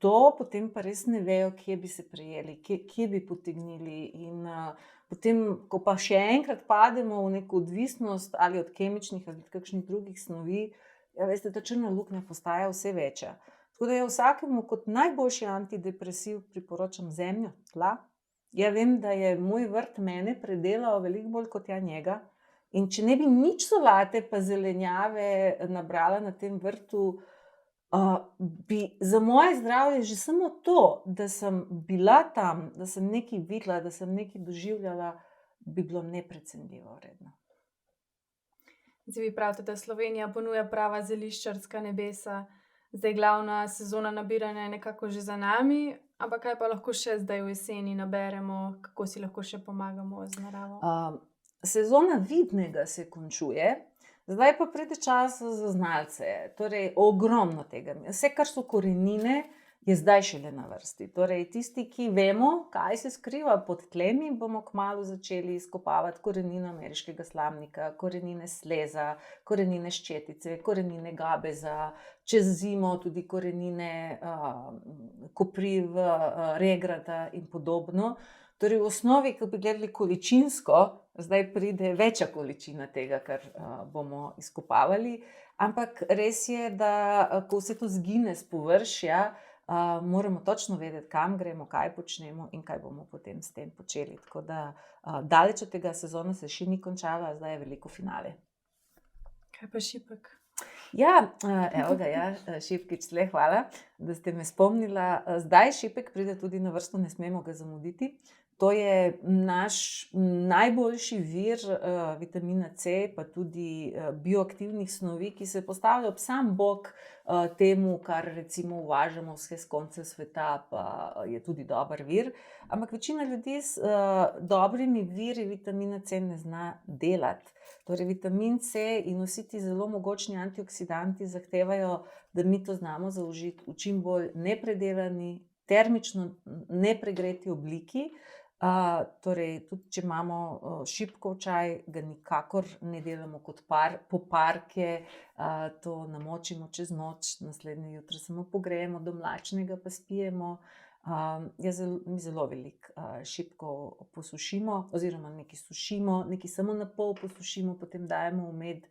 A: to potem pa res ne vejo, kje bi se prijeli, kje bi potegnili in potem, ko pa še enkrat pademo v neko odvisnost ali od kemičnih ali od kakšnih drugih snovi, ja, veste, ta črna luknja postaja vse večja. Tako da jaz vsakemu kot najboljši antidepresiv priporočam zemljo, tla. Ja, vem, da je moj vrt mene predelal veliko bolj kot ja njega. In če ne bi nič solate pa zelenjave nabrala na tem vrtu, bi za moje zdravje že samo to, da sem bila tam, da sem nekaj videla, da sem nekaj doživljala, bi bilo neprecenljivo vredno.
B: Zdaj vi pravite, da Slovenija ponuja prava zeliščarska nebesa. Zdaj glavna sezona nabiranja je nekako že za nami, ampak kaj pa lahko še zdaj v jeseni naberemo, kako si lahko še pomagamo z naravo?
A: Sezona vidnega se končuje, zdaj pa pride čas za znalce, torej ogromno tega. Vse, kar so korenine, je zdaj šele na vrsti. Torej, tisti, ki vemo, kaj se skriva pod tlemi, bomo kmalu začeli izkopavati korenine ameriškega slamnika, korenine sleza, korenine ščetice, korenine gabeza, čez zimo tudi korenine kopriv, regrata in podobno. Torej, v osnovi, ko bi gledali količinsko, zdaj pride večja količina tega, kar bomo izkopavali, ampak res je, da ko vse to zgine s površja, moramo točno vedeti, kam gremo, kaj počnemo in kaj bomo potem s tem počeli. Tako da daleč od tega, sezona se še ni končala, zdaj je veliko finale.
B: Kaj pa šipek?
A: Ja, evo ga, ja, šipkič, tle, hvala, da ste me spomnila. Zdaj šipek pride tudi na vrsto, ne smemo ga zamuditi. To je naš najboljši vir vitamina C, pa tudi bioaktivnih snovi, ki se postavljajo ob sam bok temu, kar recimo uvažamo vse s konca sveta, pa je tudi dober vir. Ampak večina ljudi s dobrimi viri vitamina C ne zna delati. Torej, vitamin C in vsi ti zelo mogočni antioksidanti zahtevajo, da mi to znamo zaužiti v čim bolj nepredelani, termično nepregreti obliki. Torej, tudi če imamo šipkov čaj, ga nikakor ne delamo kot poparke, to namočimo čez noč, naslednje jutro samo pogrejemo do mlačnega, pa spijemo. Mi zelo veliko šipkov posušimo, oziroma nekaj sušimo, nekaj samo na pol posušimo, potem dajemo v med.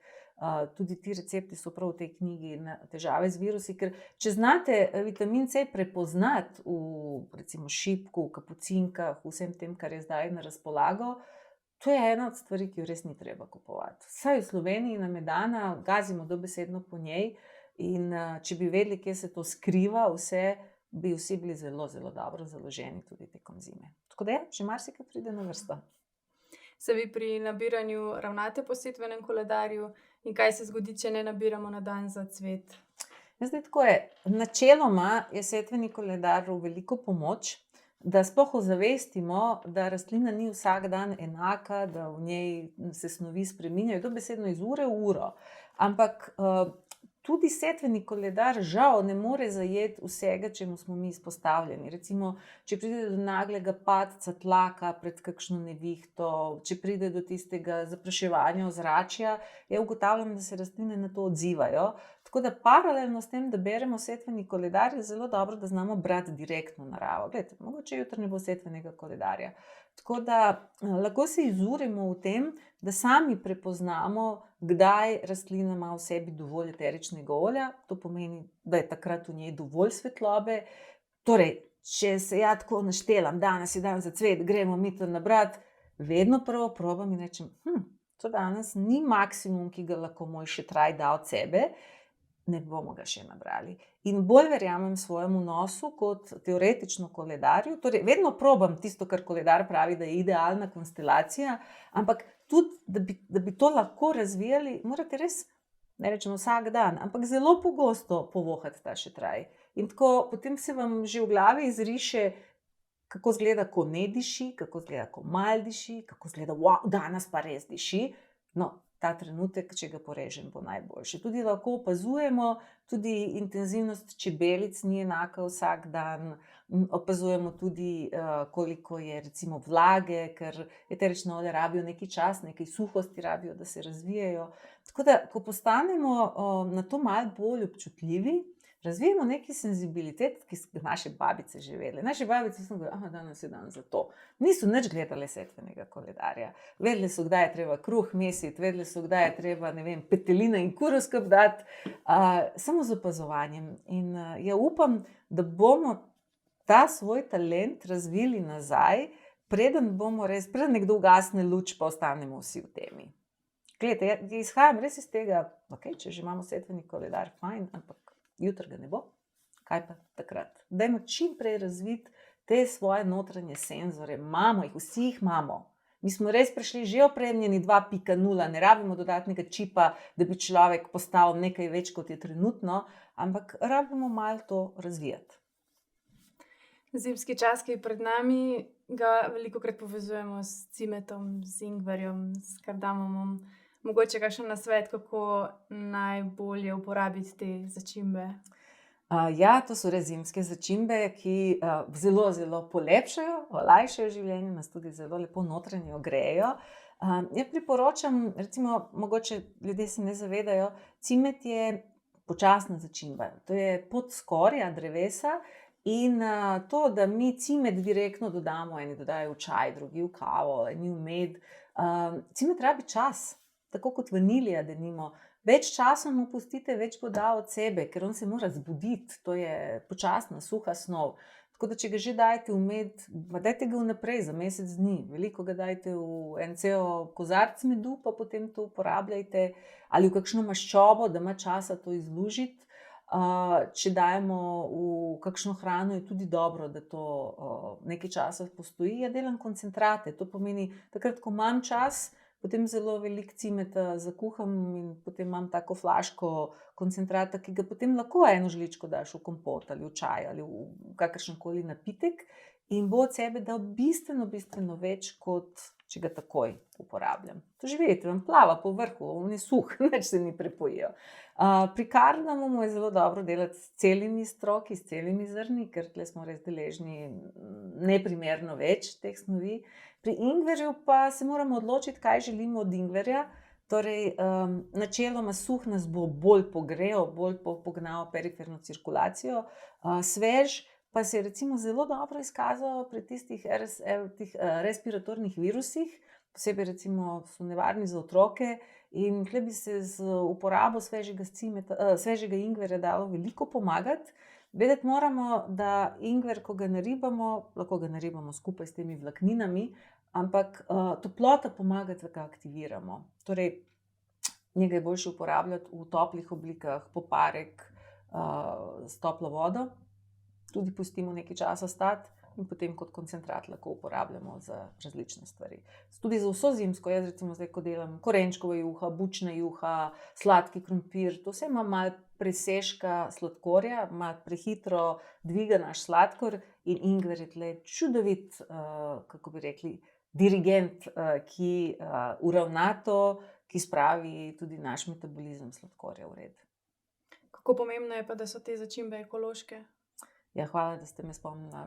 A: Tudi ti recepti so prav v tej knjigi na težave z virusi, ker če znate vitamin C prepoznati v recimo šipku, v kapucinkah, vsem tem, kar je zdaj na razpolago, to je ena od stvari, ki jo res ni treba kupovati. Vsaj v Sloveniji nam je dana, gazimo dobesedno po njej in če bi vedeli, kje se to skriva, vse bi vsi bili zelo, zelo dobro založeni tudi tekom zime. Tako da še marsikaj pride na vrsto.
B: Se vi pri nabiranju ravnate po setvenem koledarju in kaj se zgodi, če ne nabiramo na dan za cvet?
A: Zdaj tako je, načeloma je setveni koledar v veliko pomoč, da sploh ozavestimo, da rastlina ni vsak dan enaka, da v njej se snovi spreminjajo, dobesedno iz ure v uro. Ampak tudi setveni koledar žal ne more zajeti vsega, čemu smo mi izpostavljeni. Recimo, če pride do naglega padca tlaka pred kakšno nevihto, če pride do tistega zapraševanja ozračja, ugotavljam, da se rastline na to odzivajo. Tako da paralelno s tem, da beremo setveni koledar, je zelo dobro, da znamo brati direktno naravo. Glejte, mogoče jutri ne bo setvenega koledarja. Tako da lahko se izurimo v tem, da sami prepoznamo, kdaj rastlina ima v sebi dovolj eteričnega olja. To pomeni, da je takrat v njej dovolj svetlobe. Torej, če se ja tako naštelam, danes je dan za cvet, gremo mi to nabrati, vedno prvo probam in rečem, to danes ni maksimum, ki ga lahko moj šetraj da od sebe, ne bomo ga še nabrali. In bolj verjamem svojemu nosu kot teoretično koledarju. Torej, vedno probam tisto, kar koledar pravi, da je idealna konstelacija, ampak tudi, da bi to lahko razvijali, morate res, ne rečem vsak dan, ampak zelo pogosto povohati ta šetraj. In tako potem se vam že v glavi izriše, kako izgleda, ko ne diši, kako izgleda, ko malo diši, kako izgleda, danes pa res diši. No, ta trenutek, če ga porežem, bo najboljši. Tudi lahko opazujemo, tudi intenzivnost čebelic ni enaka vsak dan. Opazujemo tudi, koliko je recimo vlage, ker eterična olja rabijo neki čas, nekaj suhosti rabijo, da se razvijajo. Tako da, ko postanemo na to malo bolj občutljivi, razvijemo neki senzibilitet, ki so naše babice že vedele. Naše babice so govorili, danes je dan za to. Niso nič gledale setvenega koledarja. Vedele so, kdaj je treba kruh mesiti, vedele so, kdaj je treba, ne vem, peteline in kurovskap dati, samo z opazovanjem. In ja upam, da bomo ta svoj talent razvili nazaj, preden nekdo ugasne luč, pa ostanemo vsi v temi. Glejte, izhajam res iz tega, če že imamo setveni koledar, fajn, ampak jutri ga ne bo. Kaj pa takrat? Dajmo čim prej razviti te svoje notranje senzore. Imamo jih, vsi jih imamo. Mi smo res prišli že opremljeni 2.0, ne rabimo dodatnega čipa, da bi človek postal nekaj več, kot je trenutno, ampak rabimo malo to razvijati.
B: Zimski čas, ki je pred nami, ga velikokrat povezujemo s cimetom, z ingverjem, s kardamomom. Mogoče kakšen nasvet, kako najbolje uporabiti te začimbe?
A: Ja, to so res zimske začimbe, ki zelo, zelo polepšajo, olajšajo življenje, nas tudi zelo lepo notranje ogrejejo. Jaz priporočam, recimo, mogoče ljudje se ne zavedajo, cimet je počasna začimba. To je podskorja drevesa in to, da mi cimet direktno dodamo, eni dodajo v čaj, drugi v kavo, eni v med. Cimet rabi čas. Tako kot vanilija, denimo. Več časa mu pustite, več bo dal od sebe, ker on se mora zbuditi. To je počasna, suha snov. Tako da, če ga že dajete v med, dajte ga vnaprej za mesec dni. Veliko ga dajte v en cel kozarc medu, pa potem to uporabljajte. Ali v kakšno maščobo, da ima časa to izlužiti. Če dajemo v kakšno hrano, je tudi dobro, da to nekaj časa postoji. Ja delam koncentrate. To pomeni, takrat, ko imam čas, potem zelo veliko cimeta zakuham in potem imam tako flaško koncentrata, ki ga potem lahko eno žličko daš v kompot ali v čaj ali v kakršenkoli napitek in bo od sebe dal bistveno, bistveno več, kot če ga takoj uporabljam. To že vidite, vam plava po vrhu, on je suh, nič se ni prepojil. Pri kardamomu je zelo dobro delati s celimi stroki, s celimi zrni, ker tle smo res deležni neprimerno več teh snovi. Pri ingverju pa se moramo odločiti, kaj želimo od ingverja. Torej, načeloma suh nas bo bolj pogrel, bolj pognal periferno cirkulacijo. Svež pa se je recimo zelo dobro izkazal pri tistih respiratornih virusih, posebej recimo so nevarni za otroke in tle bi se z uporabo svežega ingverja dalo veliko pomagati. Vedeti moramo, da ingver, ko ga naribamo, lahko ga naribamo skupaj s temi vlakninami, ampak toplota pomaga, da ga aktiviramo. Torej, njega je boljše uporabljati v toplih oblikah, poparek s toplo vodo. Tudi pustimo nekaj časa stati in potem kot koncentrat lahko uporabljamo za različne stvari. Tudi za vso zimsko, jaz recimo zdaj, ko delam korenčkova juha, bučna juha, sladki krompir, to vse ima malo presežka sladkorja, malo prehitro dviga naš sladkor in ingver je tle čudovit, kako bi rekli, dirigent, ki uravna to, ki spravi tudi naš metabolizem sladkorja v red.
B: Kako pomembno je pa, da so te začimbe ekološke?
A: Ja, hvala, da ste me spomnila.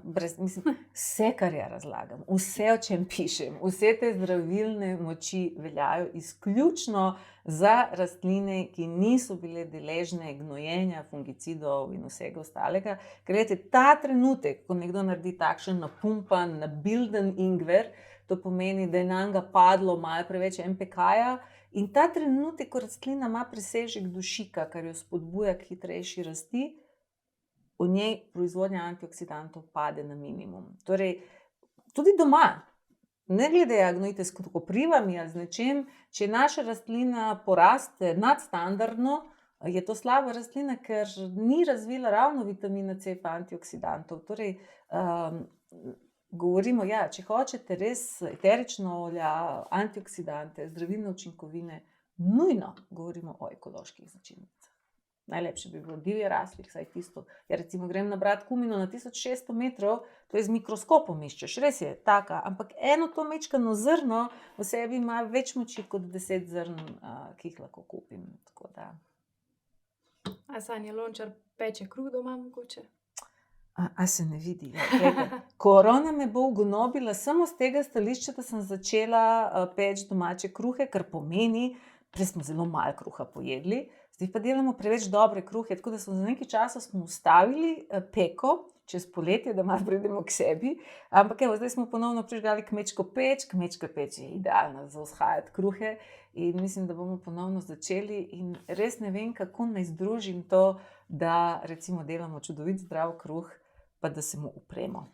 A: Vse, kar ja razlagam, vse, o čem pišem, vse te zdravilne moči veljajo izključno za rastline, ki niso bile deležne gnojenja, fungicidov in vsega ostalega. Ker gledajte, ta trenutek, ko nekdo naredi takšen napumpan, nabilden ingver, to pomeni, da je nanj padlo malo preveč NPK-ja in ta trenutek, ko rastlina ima presežek dušika, kar jo spodbuja k hitrejši rasti, v njej proizvodnja antioksidantov pade na minimum. Torej, tudi doma, ne glede, a gnojite s koprivami ali z nečim, če naša rastlina poraste nadstandardno, je to slaba rastlina, ker ni razvila ravno vitamina C pa antioksidantov. Torej, govorimo, ja, če hočete res eterična olja, antioksidante, zdravilne učinkovine, nujno govorimo o ekoloških značilnicah. Najlepše bi bilo divje rastlih, saj tisto. Ja, recimo grem nabrat kumino na 1600 metrov, to je z mikroskopom iščeš, res je taka, ampak eno to mečkano zrno v sebi ima več moči kot 10 zrn, ki jih lahko kupim. Tako da.
B: A Sanja Lončar peče kruh doma mogoče?
A: A se ne vidi. Ja, korona me bo ugonobila samo z tega stališča, da sem začela peči domače kruhe, kar pomeni, prej smo zelo malo kruha pojedli, zdaj pa delamo preveč dobre kruhe, tako da smo za nekaj časa ustavili peko čez poletje, da malo pridemo k sebi, ampak evo, zdaj smo ponovno prižgali kmečko peč je idealna za vzhajati kruhe in mislim, da bomo ponovno začeli in res ne vem, kako naj združim to, da recimo delamo čudovit zdrav kruh, pa da se mu upremo.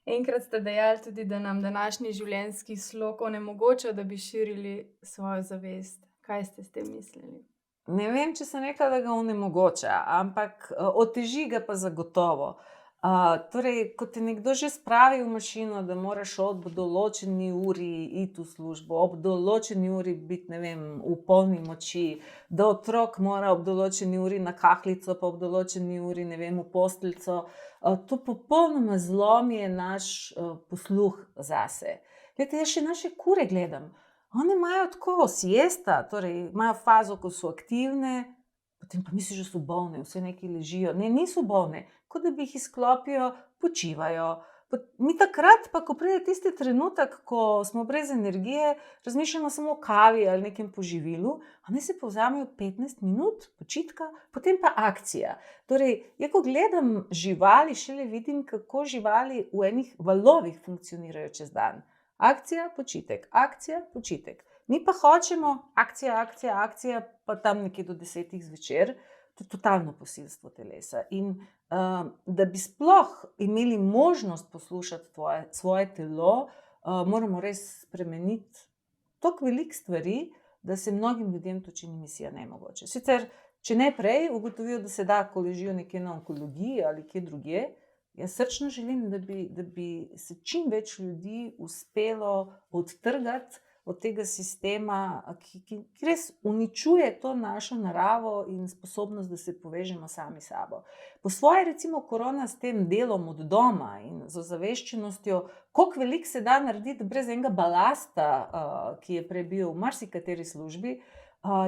B: Enkrat ste dejali tudi, da nam današnji življenjski slog onemogoča, da bi širili svojo zavest. Kaj ste s tem mislili?
A: Ne vem, če sem rekla, da ga onemogoča, ampak oteži ga pa zagotovo. Torej, ko te nekdo že spravi v mašino, da moraš ob določeni uri iti v službo, ob določeni uri biti, ne vem, v polni moči, da otrok mora ob določeni uri na kahlico, pa ob določeni uri, ne vem, v posteljico, to popolnoma zlomi naš posluh zase. Glejte, jaz še naše kure gledam. One imajo tako siesta, torej imajo fazo, ko so aktivne, potem pa misliš, da so bolne, vse nekaj ležijo. Ne, niso bolne, kot da bi jih izklopijo, počivajo. Mi takrat pa, ko pride tisti trenutek, ko smo brez energije, razmišljamo samo o kavi ali nekem poživilu, a ne se povzamejo 15 minut počitka, potem pa akcija. Torej, ja, ko gledam živali, šele vidim, kako živali v enih valovih funkcionirajo čez dan. Akcija, počitek, akcija, počitek. Mi pa hočemo akcija, pa tam nekje do 10 zvečer, to je totalno posilstvo telesa. In da bi sploh imeli možnost poslušati svoje telo, moramo res spremeniti toliko veliko stvari, da se mnogim ljudem to čini misija nemogoče. Sicer, če ne prej ugotovijo, da se da, ko ležijo nekje na onkologiji ali kje drugje, jaz srčno želim, da bi se čim več ljudi uspelo odtrgati od tega sistema, ki res uničuje to našo naravo in sposobnost, da se povežemo sami s sabo. Po svoje recimo korona s tem delom od doma in z ozaveščenostjo, koliko veliko se da narediti brez enega balasta, ki je prej bil v marsikateri službi,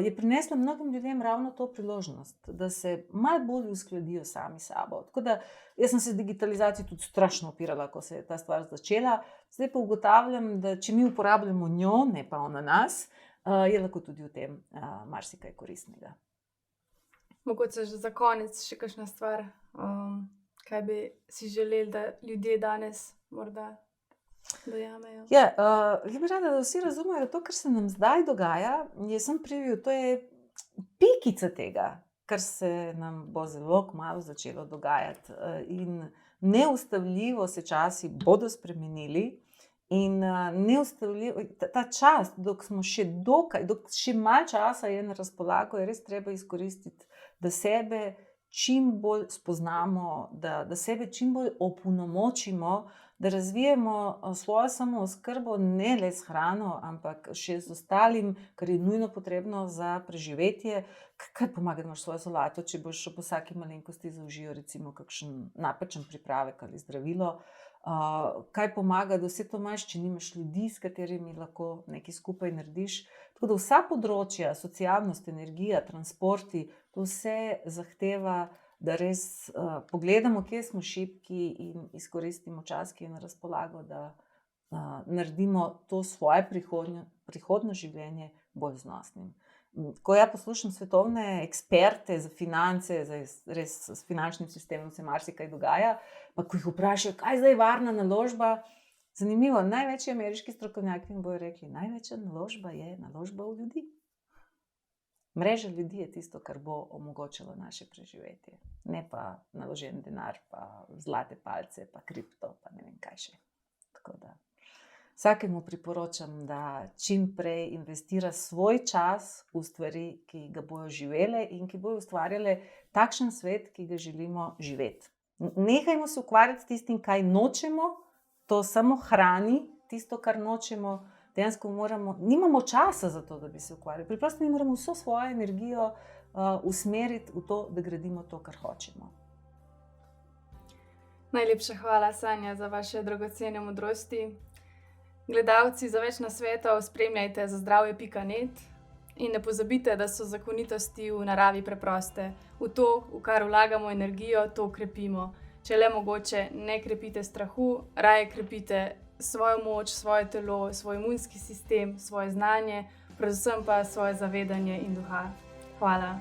A: je prinesla mnogim ljudem ravno to priložnost, da se malo bolj uskladijo sami s sabo. Tako da jaz sem se digitalizaciji tudi strašno upirala, ko se je ta stvar začela. Zdaj pa ugotavljam, da če mi uporabljamo njo, ne pa ona nas, je lahko tudi v tem marsikaj koristnega.
B: Mogoče že za konec še kakšna stvar, kaj bi si želeli, da ljudje danes morda dojamejo?
A: Ja, jaz bi rada, da vsi razumejo, da to, kar se nam zdaj dogaja, je samo preview, to je pikica tega, kar se nam bo zelo kmalu začelo dogajati. In neustavljivo se časi bodo spremenili in neustavljivo, ta čas, dok smo še še malo časa je na razpolago, je res treba izkoristiti, da sebe čim bolj spoznamo, da sebe čim bolj opolnomočimo, da razvijemo svojo samooskrbo ne le s hrano, ampak še z ostalim, kar je nujno potrebno za preživetje. Kaj pomaga, da imaš svojo solato, če boš po vsaki malenkosti zaužil recimo kakšen napačen pripravek ali zdravilo? Kaj pomaga, da vse to imaš, če nimaš ljudi, s katerimi lahko nekaj skupaj narediš? Tako da vsa področja, socialnost, energija, transporti, to vse zahteva, da res pogledamo, kje smo šibki in izkoristimo čas, ki je na razpolago, da naredimo to svoje prihodnje življenje bolj znosnim. Ko ja poslušam svetovne eksperte za finance, res s finančnim sistemom se marsikaj dogaja, pa ko jih vprašajo, kaj zdaj je varna naložba, zanimivo, največji ameriški strokovnjaki mi bojo rekli, največja naložba je naložba v ljudi. Mreža ljudi je tisto, kar bo omogočilo naše preživetje. Ne pa naložen denar, pa zlate palce, pa kripto, pa ne vem kaj še. Tako da vsakemu priporočam, da čim prej investira svoj čas v stvari, ki ga bojo živele in ki bojo ustvarjale takšen svet, ki ga želimo živeti. Nehajmo se ukvarjati s tistim, kaj nočemo, to samo hrani tisto, kar nočemo, dejansko nimamo časa za to, da bi se ukvarjali. Preprosto mi moramo vso svojo energijo usmeriti v to, da gradimo to, kar hočemo.
B: Najlepša hvala, Sanja, za vaše dragocene modrosti. Gledalci, za več nasvetov spremljajte zazdravje.net in ne pozabite, da so zakonitosti v naravi preproste. V to, v kar vlagamo energijo, to krepimo. Če le mogoče, ne krepite strahu, raje krepite svojo moč, svoje telo, svoj imunski sistem, svoje znanje, predvsem pa svoje zavedanje in duha. Hvala.